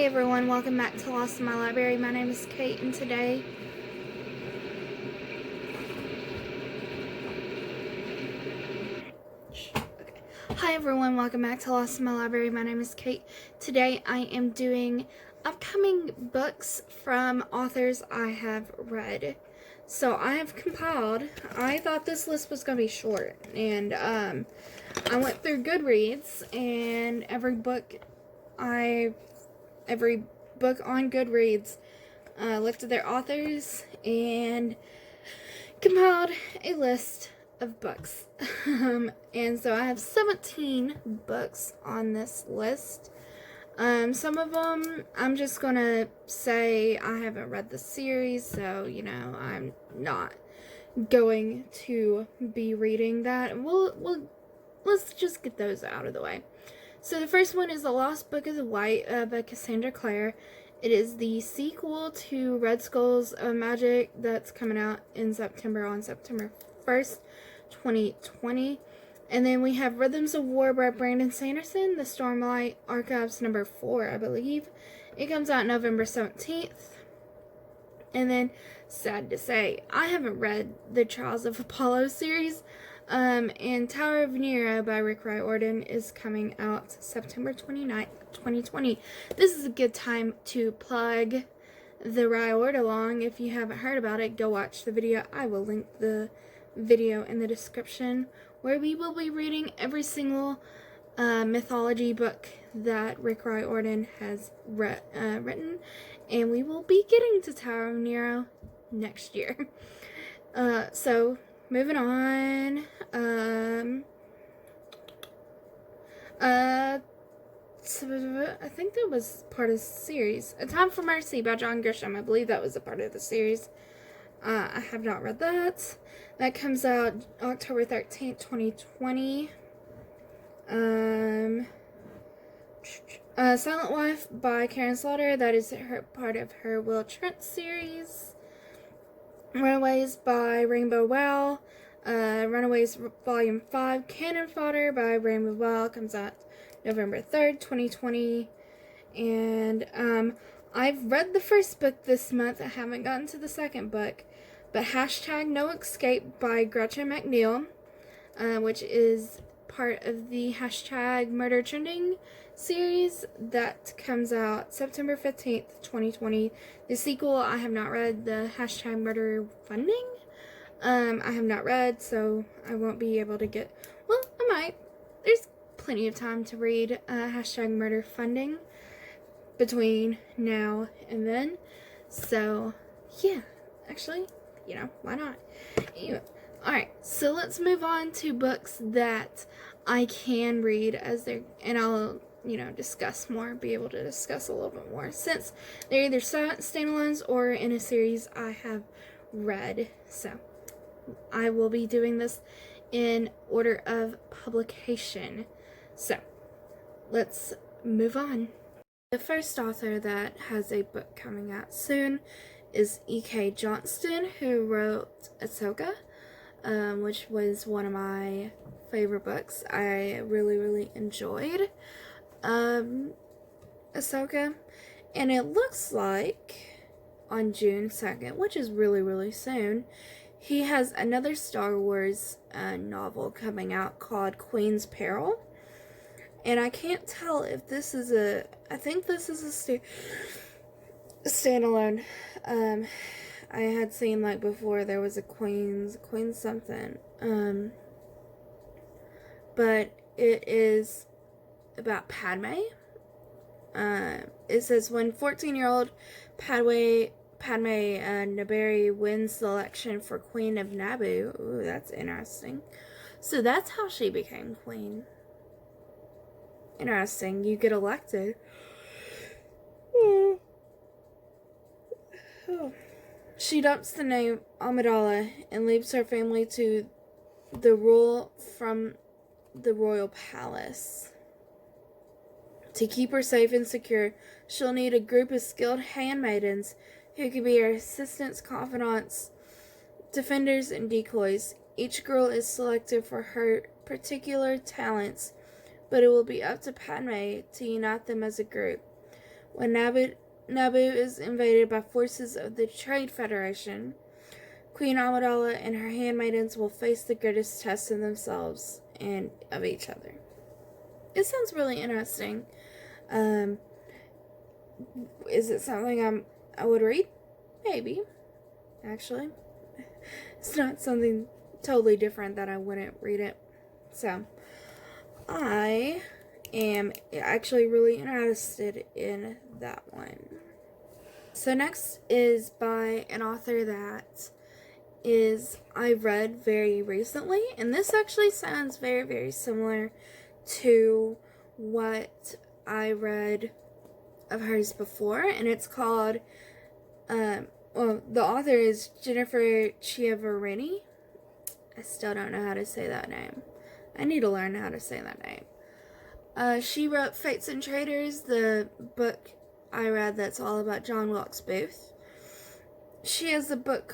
Hey everyone, welcome back to Lost in My Library. My name is Kate, and today Hi everyone, welcome back to Lost in My Library. My name is Kate. Today I am doing upcoming books from authors I have read. So I have compiled, I thought this list was going to be short, and I went through Goodreads, and every book on Goodreads, looked at their authors and compiled a list of books. And so I have 17 books on this list. Some of them I'm just gonna say I haven't read the series, so I'm not going to be reading that. Let's just get those out of the way. So the first one is The Lost Book of the White by Cassandra Clare. It is the sequel to Red Skulls of Magic that's coming out in September, on September 1st, 2020. And then we have Rhythms of War by Brandon Sanderson, the Stormlight Archives number 4, I believe. It comes out November 17th. And then, sad to say, I haven't read the Trials of Apollo series. And Tower of Nero by Rick Riordan is coming out September 29th, 2020. This is a good time to plug the Riordalong. If you haven't heard about it, go watch the video. I will link the video in the description, where we will be reading every single mythology book that Rick Riordan has written, and we will be getting to Tower of Nero next year. So moving on, I think that was part of the series. A Time for Mercy by John Grisham. I believe that was a part of the series. I have not read that. That comes out October 13th, 2020. Silent Wife by Karen Slaughter. That is part of her Will Trent series. Runaways by Rainbow Wow. Runaways Volume 5. Cannon Fodder by Rainbow Wow comes out November 3rd, 2020. And I've read the first book this month. I haven't gotten to the second book. But Hashtag No Escape by Gretchen McNeil, which is part of the Hashtag Murder Trending series that comes out September 15th, 2020. The sequel I have not read, the Hashtag Murder Funding. I have not read, so I won't be able to get, well, I might. There's plenty of time to read Hashtag Murder Funding between now and then. So, yeah, actually, why not? Anyway, alright, so let's move on to books that I can read as they're, and I'll, discuss more, be able to discuss a little bit more, since they're either standalones or in a series I have read. So, I will be doing this in order of publication. So, let's move on. The first author that has a book coming out soon is E.K. Johnston, who wrote Ahsoka, which was one of my favorite books. I really, really enjoyed Ahsoka, and it looks like on June 2nd, which is really, really soon, he has another Star Wars novel coming out called Queen's Peril. And I can't tell if this is I think this is a standalone. I had seen, like, before there was a Queen something. But it is about Padme. It says when 14-year-old Padme Naberrie wins the election for Queen of Naboo. Ooh, that's interesting. So that's how she became queen. Interesting. You get elected. Oh. She adopts the name Amidala and leaves her family to the rule from the royal palace. To keep her safe and secure, she'll need a group of skilled handmaidens who can be her assistants, confidants, defenders, and decoys. Each girl is selected for her particular talents, but it will be up to Padme to unite them as a group. When Naboo is invaded by forces of the Trade Federation, Queen Amidala and her handmaidens will face the greatest test of themselves and of each other. It sounds really interesting. Is it something I would read? Maybe, actually. It's not something totally different that I wouldn't read it. So, I am actually really interested in that one. So next is by an author that I read very recently, and this actually sounds very, very similar to what I read of hers before, and it's called, the author is Jennifer Chiaverini. I still don't know how to say that name. I need to learn how to say that name. She wrote Fates and Traitors, the book I read that's all about John Wilkes Booth. She has a book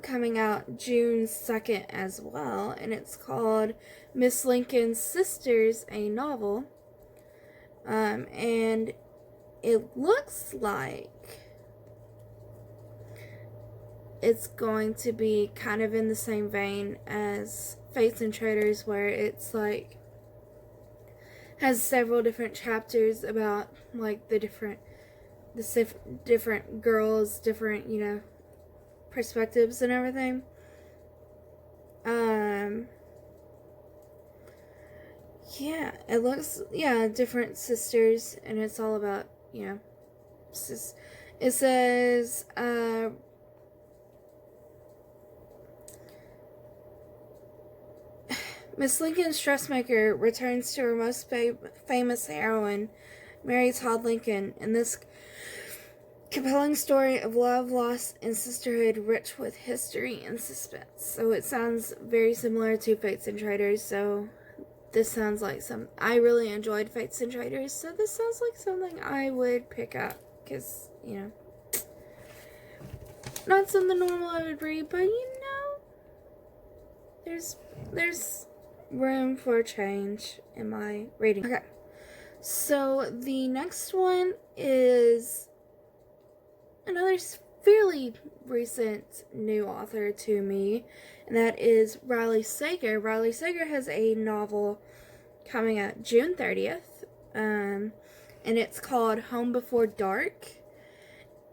coming out June 2nd as well, and it's called Miss Lincoln's Sisters, a novel. And it looks like it's going to be kind of in the same vein as Fates and Traitors, where it's like has several different chapters about like the different girls, different, perspectives and everything. Yeah, it looks, different sisters, and it's all about, it says, Miss Lincoln's dressmaker returns to her most famous heroine, Mary Todd Lincoln, in this compelling story of love, loss, and sisterhood rich with history and suspense. So it sounds very similar to Fates and Traitors, so this sounds like I really enjoyed Fates and Traitors, so this sounds like something I would pick up, because, not something normal I would read, but, there's room for change in my reading. Okay, so the next one is another fairly recent new author to me, and that is Riley Sager. Riley Sager has a novel coming out June 30th, and it's called Home Before Dark,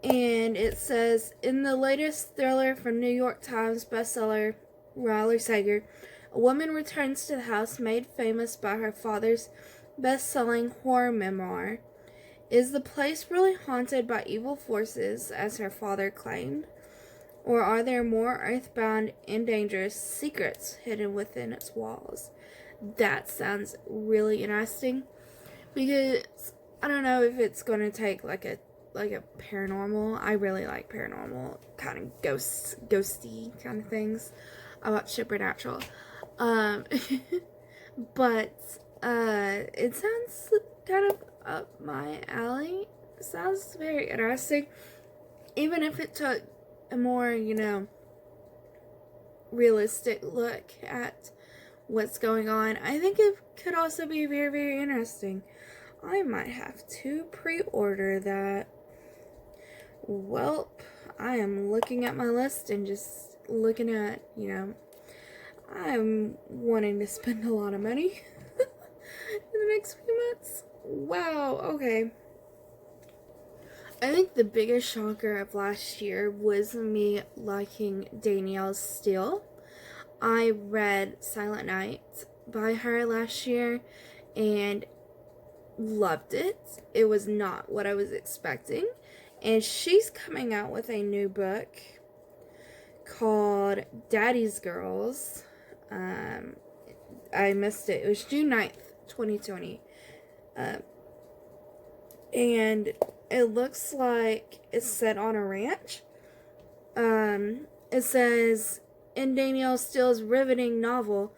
and it says, in the latest thriller from New York Times bestseller Riley Sager, a woman returns to the house made famous by her father's best-selling horror memoir. Is the place really haunted by evil forces, as her father claimed? Or are there more earthbound and dangerous secrets hidden within its walls? That sounds really interesting, because I don't know if it's going to take like a paranormal. I really like paranormal kind of ghosty kind of things. I watch Supernatural. But it sounds kind of up my alley. It sounds very interesting. Even if it took a more, realistic look at what's going on, I think it could also be very, very interesting. I might have to pre-order that. Welp, I am looking at my list and just looking at, I'm wanting to spend a lot of money in the next few months. Wow, okay. I think the biggest shocker of last year was me liking Danielle Steel. I read Silent Night by her last year and loved it. It was not what I was expecting. And she's coming out with a new book called Daddy's Girls. I missed it. It was June 9th, 2020. And it looks like it's set on a ranch. It says, in Danielle Steele's riveting novel,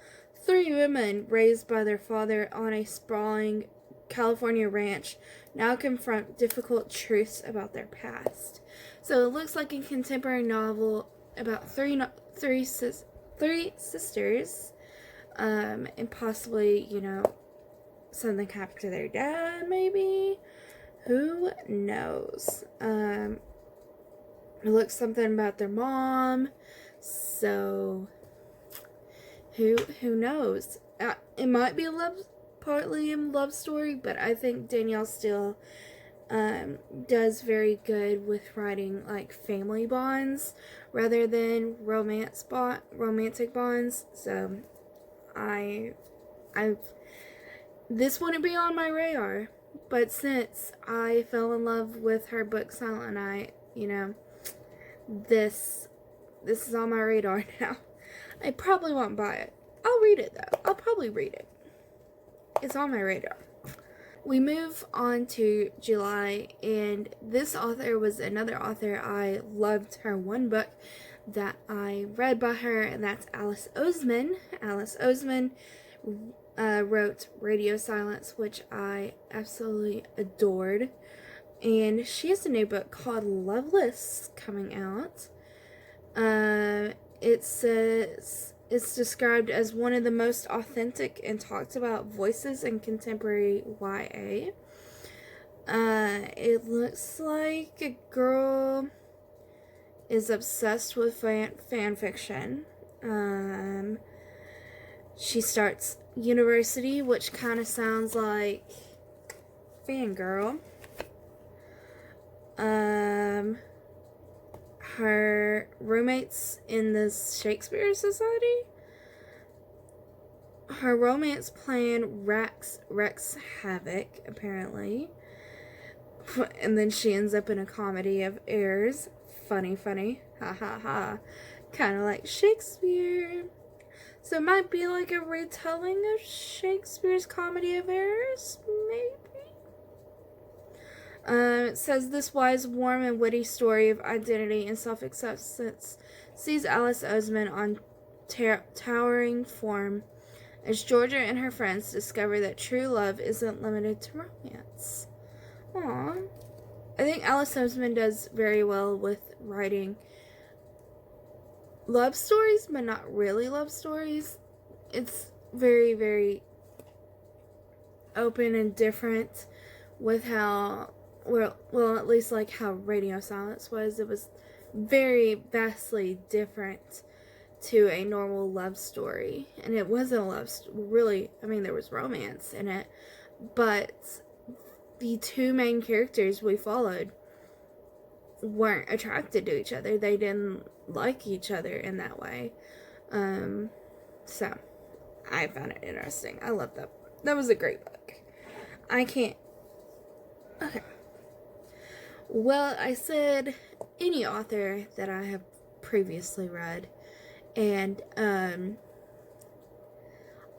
3 women raised by their father on a sprawling California ranch now confront difficult truths about their past. So it looks like a contemporary novel about three sisters, and possibly, something happened to their dad, maybe. who knows? It looks something about their mom, so who knows? It might be partly a love story, but I think Danielle Steel does very good with writing like family bonds rather than romantic bonds. So this wouldn't be on my radar, but since I fell in love with her book Silent Night, this is on my radar now. I probably won't buy it. I'll read it though. I'll probably read it. It's on my radar. We move on to July, and this author was another author I loved. Her one book that I read by her, and that's Alice Osmond. Alice Osmond wrote Radio Silence, which I absolutely adored. And she has a new book called Loveless coming out. It says it's described as one of the most authentic and talked about voices in contemporary YA. It looks like a girl is obsessed with fan fiction. She starts university, which kind of sounds like Fangirl. Her roommates in the Shakespeare Society. Her romance plan wreaks havoc, apparently. And then she ends up in a comedy of errors. Funny. Ha ha ha. Kind of like Shakespeare. So it might be like a retelling of Shakespeare's Comedy of Errors, maybe? It says this wise, warm, and witty story of identity and self-acceptance sees Alice Osmond on towering form as Georgia and her friends discover that true love isn't limited to romance. Aww. I think Alice Osmond does very well with writing love stories, but not really love stories. It's very, very open and different with how, well, at least like how Radio Silence was. It was very vastly different to a normal love story. And it wasn't a love story, really. I mean, there was romance in it, but the two main characters we followed weren't attracted to each other. They didn't like each other in that way. So I found it interesting. I love that. That was a great book. Okay. Well, I said any author that I have previously read, and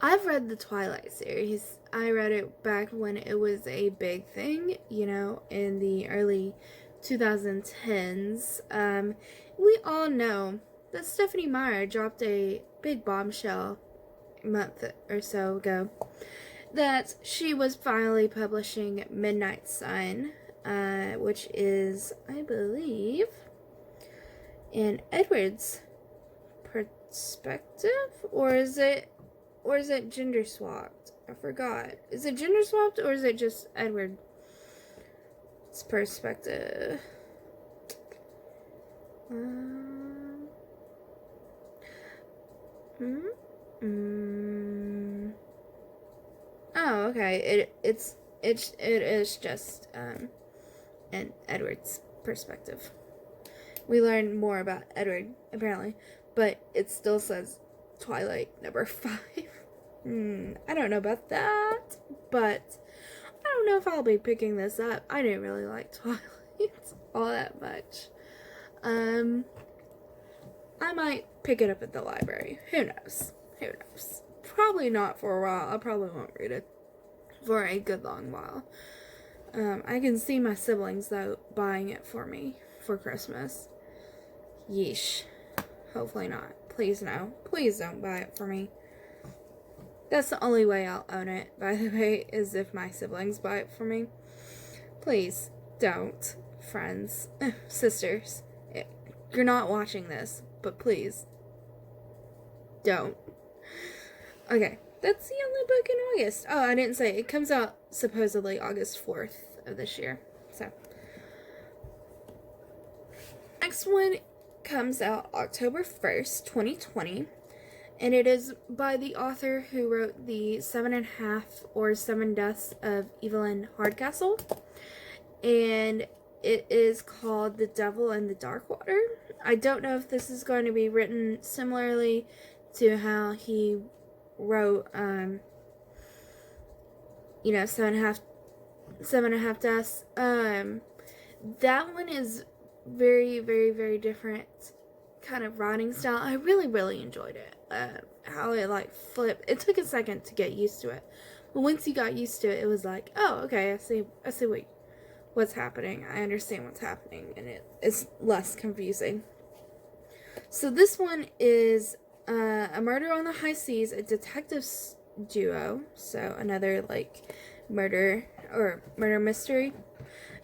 I've read the Twilight series. I read it back when it was a big thing, in the early 2010s. We all know that Stephanie Meyer dropped a big bombshell a month or so ago that she was finally publishing Midnight Sun, which is, I believe, in Edward's perspective, or is it gender swapped? I forgot. Is it gender swapped, or is it just Edward's perspective? Oh, okay. It is just in Edward's perspective. We learned more about Edward, apparently, but it still says Twilight number 5. I don't know about that, but I don't know if I'll be picking this up. I didn't really like Twilight all that much. I might pick it up at the library. Who knows? Probably not for a while. I probably won't read it for a good long while. I can see my siblings, though, buying it for me for Christmas. Yeesh. Hopefully not. Please no. Please don't buy it for me. That's the only way I'll own it, by the way, is if my siblings buy it for me. Please don't, friends, sisters. You're not watching this, but please don't. Okay, that's the only book in August. Oh, I didn't say. It comes out supposedly August 4th of this year. next one comes out October 1st, 2020, and it is by the author who wrote the 7.5 or 7 Deaths of Evelyn Hardcastle, and it is called The Devil in the Dark Water. I don't know if this is going to be written similarly to how he wrote, 7.5 Deaths. That one is very, very, very different kind of writing style. I really, really enjoyed it. How it like flipped. It took a second to get used to it, but once you got used to it, it was like, oh, okay, I see what's happening. I understand what's happening, and it is less confusing. So this one is a murder on the high seas, a detective duo. So another like murder mystery.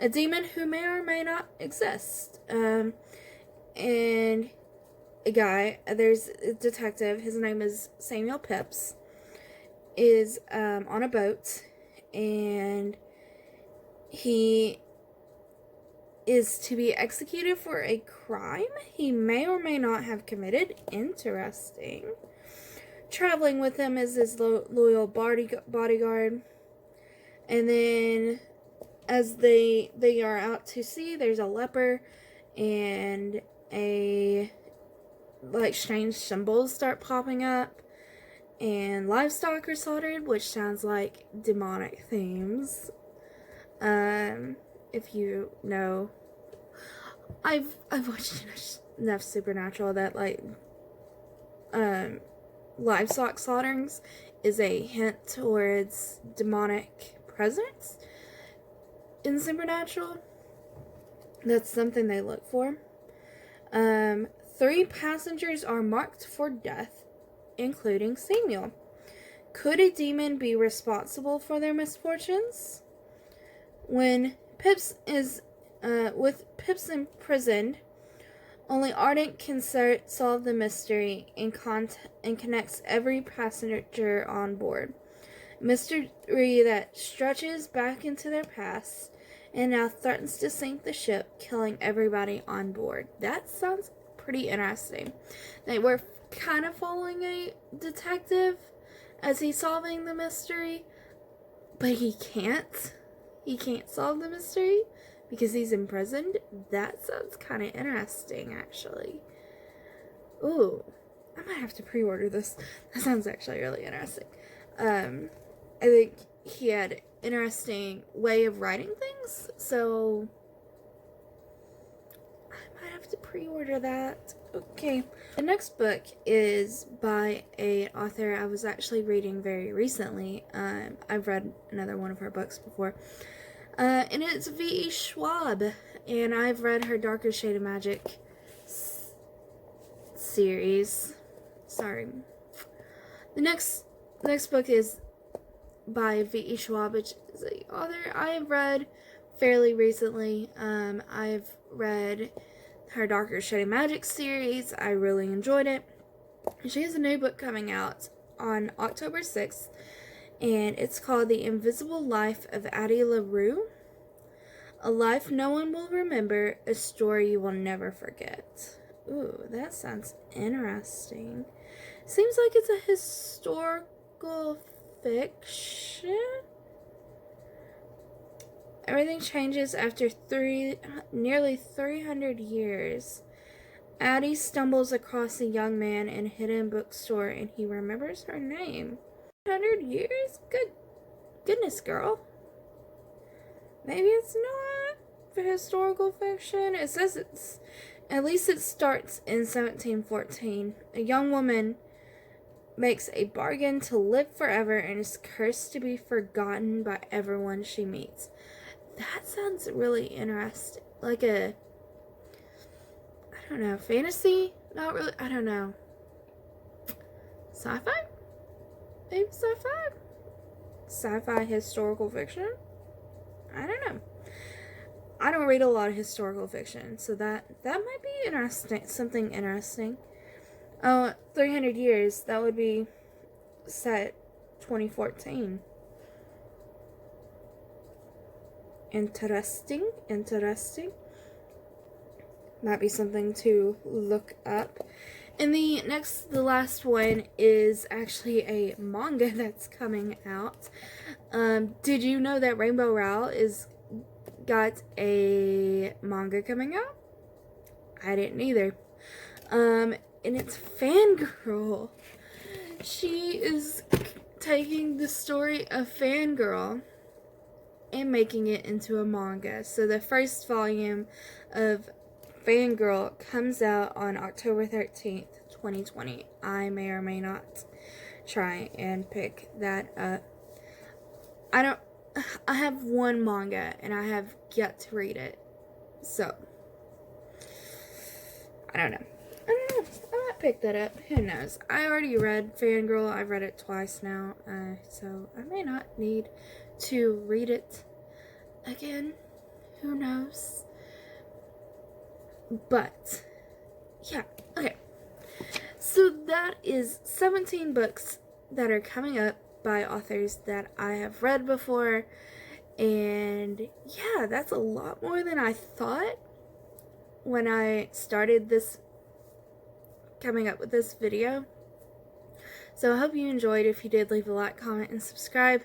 A demon who may or may not exist. And a guy, there's a detective, his name is Samuel Pepys, is on a boat, and he is to be executed for a crime he may or may not have committed. Interesting. Traveling with him is his loyal bodyguard. And then as they are out to sea, there's a leper and a like strange symbols start popping up, and livestock are slaughtered, which sounds like demonic themes. If you know, I've watched enough Supernatural that like livestock slaughterings is a hint towards demonic presence in Supernatural. That's something they look for. 3 passengers are marked for death, including Samuel. Could a demon be responsible for their misfortunes? When Pips is with Pips imprisoned, only Ardent can solve the mystery and connects every passenger on board. Mystery that stretches back into their past and now threatens to sink the ship, killing everybody on board. That sounds pretty interesting. They were kind of following a detective as he's solving the mystery, but he can't solve the mystery because he's imprisoned. That sounds kind of interesting, actually. Ooh, I might have to pre-order this. That sounds actually really interesting. I think he had interesting way of writing things, so I might have to pre-order that. Okay, the next book is by an author I was actually reading very recently. I've read another one of her books before, and it's V.E. Schwab, and I've read her Darker Shade of Magic series. Sorry. The next book is by V.E. Schwab, which is an author I have read fairly recently. I've read her Darker Shade of Magic series. I really enjoyed it. She has a new book coming out on October 6th, and it's called The Invisible Life of Addie LaRue. A life no one will remember, a story you will never forget. Ooh, that sounds interesting. Seems like it's a historical fiction. Everything changes after nearly 300 years. Addie stumbles across a young man in a hidden bookstore, and he remembers her name. 100 years? Goodness, girl. Maybe it's not for historical fiction. It says at least it starts in 1714. A young woman makes a bargain to live forever and is cursed to be forgotten by everyone she meets. That sounds really interesting. Like I don't know, fantasy? Not really, I don't know. Sci-fi? Maybe sci-fi? Sci-fi historical fiction? I don't know. I don't read a lot of historical fiction, so that might be interesting. Something interesting. Oh, 300 years. That would be set 2014. Interesting. Might be something to look up. And the last one is actually a manga that's coming out. Did you know that Rainbow Rowell is got a manga coming out? I didn't either. And it's Fangirl. She is taking the story of Fangirl and making it into a manga. So the first volume of Fangirl comes out on October 13th, 2020. I may or may not try and pick that up. I have one manga and I have yet to read it. So, I don't know. I might pick that up. Who knows? I already read Fangirl. I've read it twice now. So I may not need to read it again. Who knows? But, yeah. Okay. So that is 17 books that are coming up by authors that I have read before. And yeah, that's a lot more than I thought when I started coming up with this video. So I hope you enjoyed. If you did, leave a like, comment, and subscribe.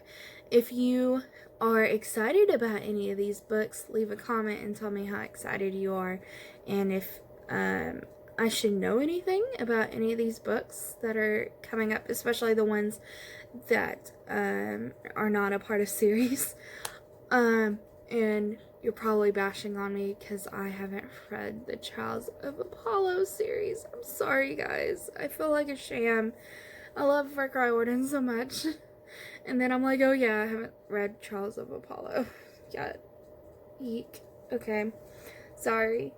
If you are excited about any of these books, leave a comment and tell me how excited you are, and if I should know anything about any of these books that are coming up, especially the ones that are not a part of series. And you're probably bashing on me because I haven't read the Trials of Apollo series. I'm sorry, guys. I feel like a sham. I love Rick Riordan so much. And then I'm like, oh yeah, I haven't read Trials of Apollo yet. Eek. Okay. Sorry.